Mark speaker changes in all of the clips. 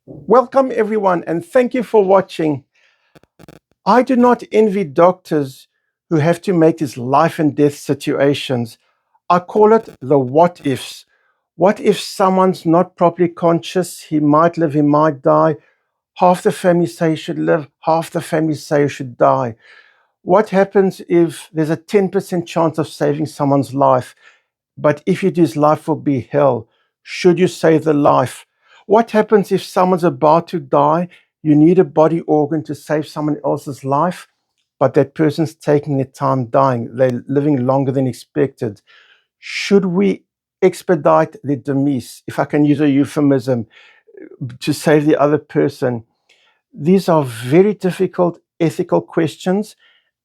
Speaker 1: Welcome, everyone, and thank you for watching. I do not envy doctors who have to make these life and death situations. I call it the what ifs. What if someone's not properly conscious? He might live, he might die. Half the family say he should live, half the family say he should die. What happens if there's a 10% chance of saving someone's life? But if you do, his life will be hell. Should you save the life? What happens if someone's about to die? You need a body organ to save someone else's life, but that person's taking their time dying. They're living longer than expected. Should we expedite the demise, if I can use a euphemism, to save the other person? These are very difficult ethical questions.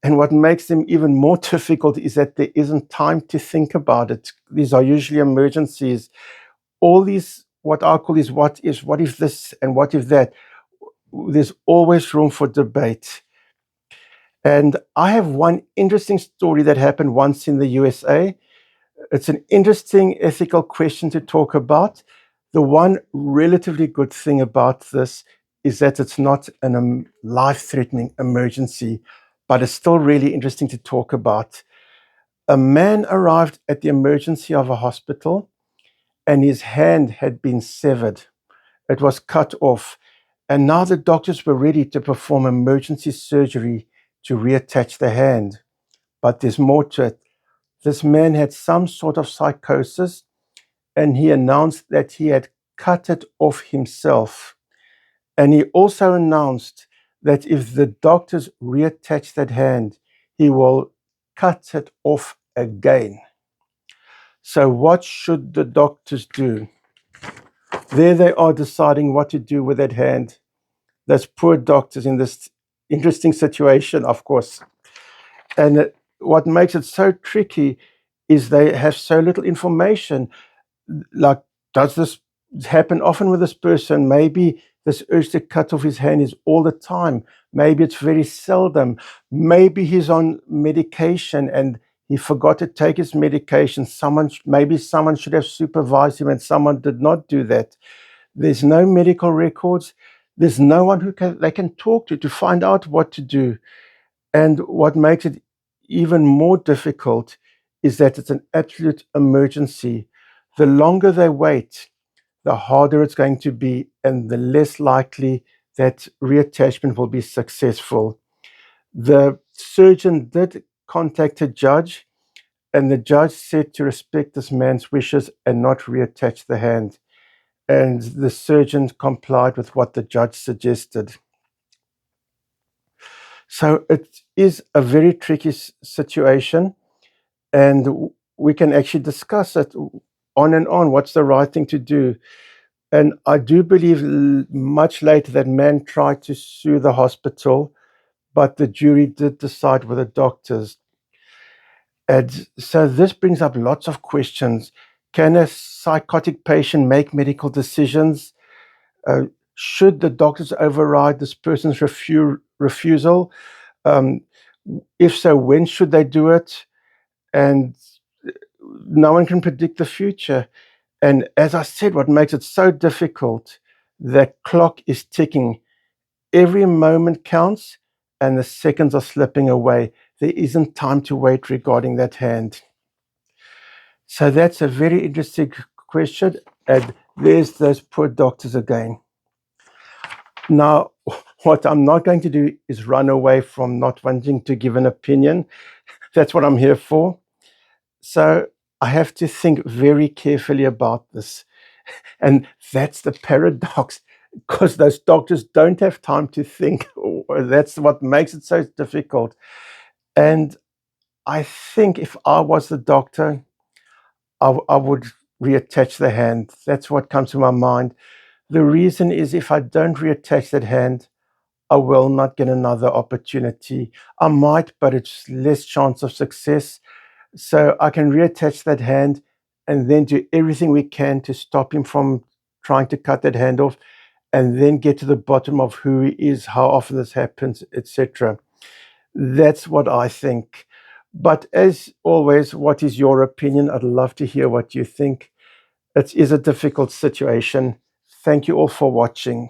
Speaker 1: And what makes them even more difficult is that there isn't time to think about it. These are usually emergencies. All these, what I call these what ifs, what if this and what if that, there's always room for debate. And I have one interesting story that happened once in the USA. It's an interesting ethical question to talk about. The one relatively good thing about this is that it's not a life-threatening emergency, but it's still really interesting to talk about. A man arrived at the emergency of a hospital and his hand had been severed. It was cut off. And now the doctors were ready to perform emergency surgery to reattach the hand. But there's more to it. This man had some sort of psychosis, and he announced that he had cut it off himself. And he also announced that if the doctors reattach that hand, he will cut it off again. So what should the doctors do? There they are deciding what to do with that hand. Those poor doctors in this interesting situation, of course. And what makes it so tricky is they have so little information. Like, does this happen often with this person? Maybe this urge to cut off his hand is all the time. Maybe it's very seldom. Maybe he's on medication and he forgot to take his medication. Maybe someone should have supervised him and someone did not do that. There's no medical records. There's no one they can talk to find out what to do. And what makes it even more difficult is that it's an absolute emergency. The longer they wait, the harder it's going to be, and the less likely that reattachment will be successful. The surgeon did contact a judge, and the judge said to respect this man's wishes and not reattach the hand. And the surgeon complied with what the judge suggested. So it is a very tricky situation, and we can actually discuss it on and on. What's the right thing to do? And I do believe much later that man tried to sue the hospital, but the jury did decide with the doctors. And so this brings up lots of questions. Can a psychotic patient make medical decisions? Should the doctors override this person's refusal? Um, if so, when should they do it? And no one can predict the future. And as I said, what makes it so difficult, that clock is ticking. Every moment counts and the seconds are slipping away. There isn't time to wait regarding that hand. So that's a very interesting question. And there's those poor doctors again. Now, what I'm not going to do is run away from not wanting to give an opinion. That's what I'm here for. So I have to think very carefully about this. And that's the paradox, because those doctors don't have time to think. That's what makes it so difficult. And I think if I was the doctor, I would reattach the hand. That's what comes to my mind. The reason is, if I don't reattach that hand, I will not get another opportunity. I might, but it's less chance of success. So I can reattach that hand and then do everything we can to stop him from trying to cut that hand off, and then get to the bottom of who he is, how often this happens, etc. That's what I think. But as always, what is your opinion? I'd love to hear what you think. It is a difficult situation. Thank you all for watching.